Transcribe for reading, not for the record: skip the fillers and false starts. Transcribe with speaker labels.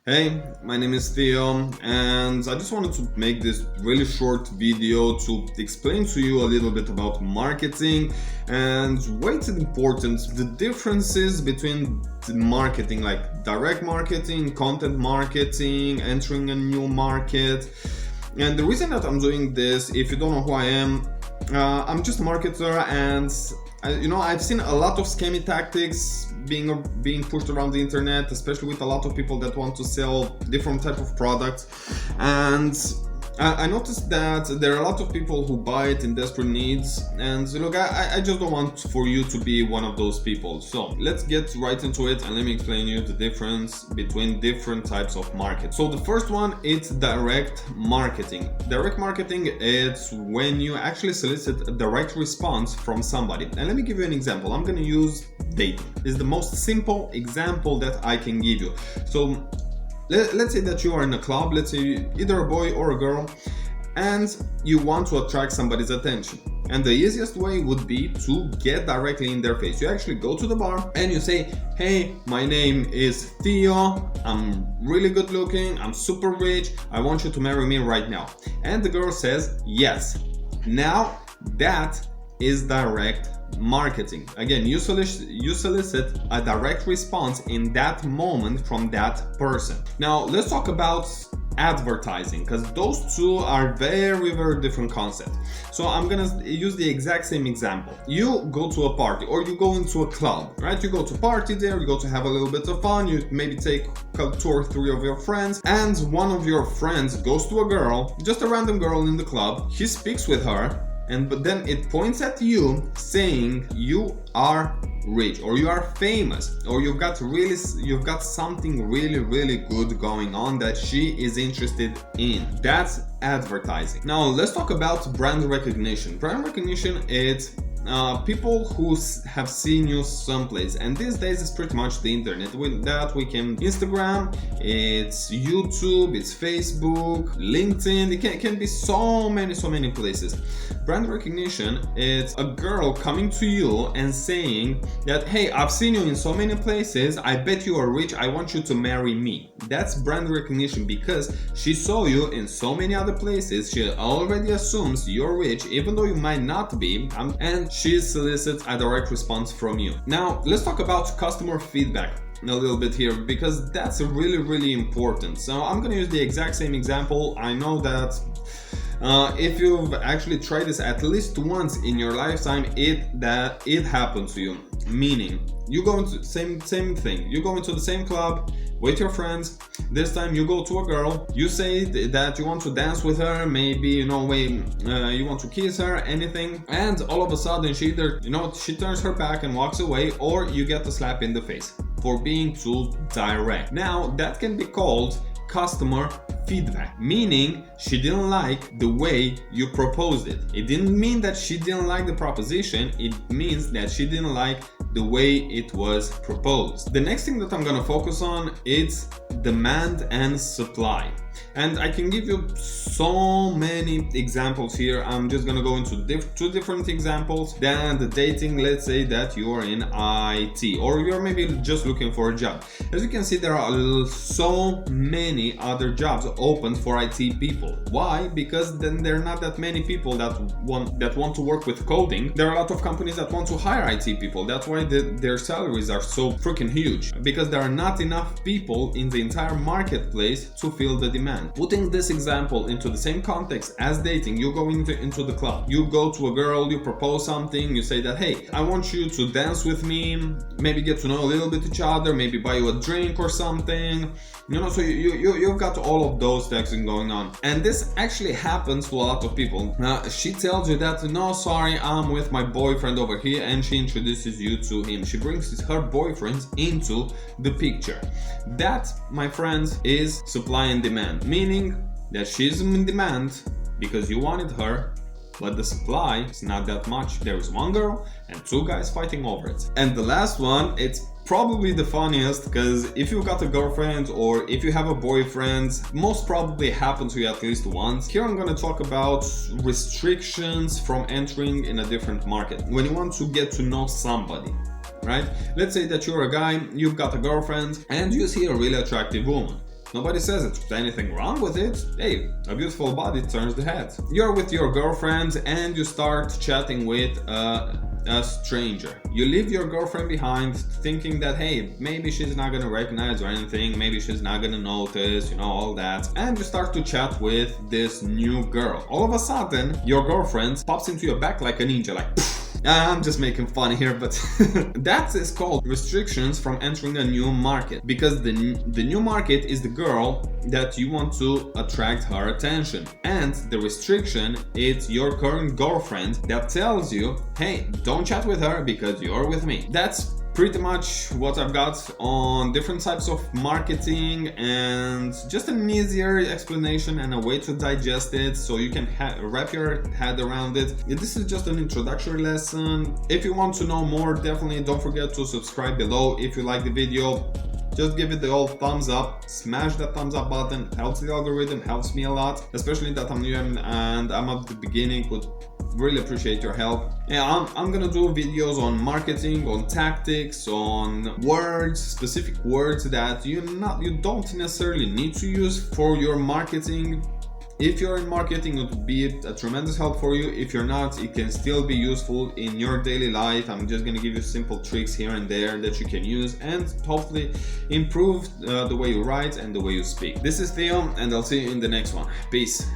Speaker 1: Hey, my name is Theo, and I just wanted to make this really short video to explain to you a little bit about marketing and why it's important, the differences between the marketing, like direct marketing, content marketing, entering a new market. And the reason that I'm doing this, if you don't know who I am, I'm just a marketer, and I've seen a lot of scammy tactics being pushed around the internet, especially with a lot of people that want to sell different type of products. And I noticed that there are a lot of people who buy it in desperate needs, and look, I just don't want for you to be one of those people. So let's get right into it, and let me explain you the difference between different types of market. So the first one, it's direct marketing. Direct marketing, it's when you actually solicit a direct response from somebody. And let me give you an example. I'm going to use dating. It's the most simple example that I can give you. So let's say that you are in a club, let's say either a boy or a girl, and you want to attract somebody's attention. And the easiest way would be to get directly in their face. You actually go to the bar and you say, hey, my name is Theo, I'm really good looking, I'm super rich, I want you to marry me right now. And the girl says yes. Now that is direct marketing. Again, you solicit a direct response in that moment from that person. Now let's talk about advertising, because those two are very different concepts. So I'm gonna use the exact same example. You go to a party, or you go into a club, right? You go to party there, you go to have a little bit of fun, you maybe take 2 or 3 of your friends, and one of your friends goes to a girl, just a random girl in the club. He speaks with her, but then it points at you saying you are rich, or you are famous, or you've got something really good going on that she is interested in. That's advertising. Now let's talk about brand recognition. Brand recognition, it's people who have seen you someplace, and these days it's pretty much the internet. With that we can Instagram, it's YouTube, it's Facebook, LinkedIn. It can be so many places. Brand recognition, it's a girl coming to you and saying that, hey, I've seen you in so many places, I bet you are rich, I want you to marry me. That's brand recognition, because she saw you in so many other places, she already assumes you're rich, even though you might not be, and she solicits a direct response from you. Now let's talk about customer feedback a little bit here, because that's really important. So I'm gonna use the exact same example. I know that if you've actually tried this at least once in your lifetime, it happened to you. Meaning, you go into same thing. You go into the same club with your friends. This time you go to a girl. You say that you want to dance with her. Maybe you want to kiss her, anything. And all of a sudden she either she turns her back and walks away, or you get a slap in the face for being too direct. Now that can be called customer feedback, meaning she didn't like the way you proposed it. It didn't mean that she didn't like the proposition, it means that she didn't like the way it was proposed. The next thing that I'm gonna focus on is demand and supply. And I can give you so many examples here. I'm just gonna go into 2 different examples. Then the dating, let's say that you are in IT, or you're maybe just looking for a job. As you can see, there are so many other jobs open for IT people. Why? Because then there are not that many people that want to work with coding. There are a lot of companies that want to hire IT people. That's why their salaries are so freaking huge, because there are not enough people in the entire marketplace to fill the demand. Putting this example into the same context as dating, you go into the club, you go to a girl, you propose something, you say that, hey, I want you to dance with me, maybe get to know a little bit each other, maybe buy you a drink or something, so you've got all of those things going on. And this actually happens to a lot of people. She tells you that, no, sorry, I'm with my boyfriend over here, and she introduces you to him. She brings her boyfriend into the picture. That, my friends, is supply and demand, meaning that she's in demand because you wanted her, but the supply is not that much. There is 1 girl and 2 guys fighting over it. And the last one, it's probably the funniest, because if you've got a girlfriend or if you have a boyfriend, most probably happened to you at least once. Here I'm going to talk about restrictions from entering in a different market. When you want to get to know somebody, right? Let's say that you're a guy, you've got a girlfriend, and you see a really attractive woman. Nobody says it's anything wrong with it. Hey, a beautiful body turns the head. You're with your girlfriend and you start chatting with a stranger. You leave your girlfriend behind thinking that, hey, maybe she's not gonna recognize or anything, maybe she's not gonna notice, all that. And you start to chat with this new girl. All of a sudden, your girlfriend pops into your back like a ninja, like I'm just making fun here, but that is called restrictions from entering a new market, because the new market is the girl that you want to attract her attention, and the restriction is your current girlfriend that tells you, hey, don't chat with her because you're with me. That's pretty much what I've got on different types of marketing, and just an easier explanation and a way to digest it so you can wrap your head around it. This is just an introductory lesson. If you want to know more, definitely don't forget to subscribe below. If you like the video, just give it the old thumbs up, smash that thumbs up button. It helps the algorithm, helps me a lot, especially that I'm new and I'm at the beginning. Would really appreciate your help. Yeah, I'm gonna do videos on marketing, on tactics, on words, specific words that you don't necessarily need to use for your marketing. If you're in marketing, it would be a tremendous help for you. If you're not, it can still be useful in your daily life. I'm just gonna give you simple tricks here and there that you can use and hopefully improve the way you write and the way you speak. This is Theo, and I'll see you in the next one. Peace.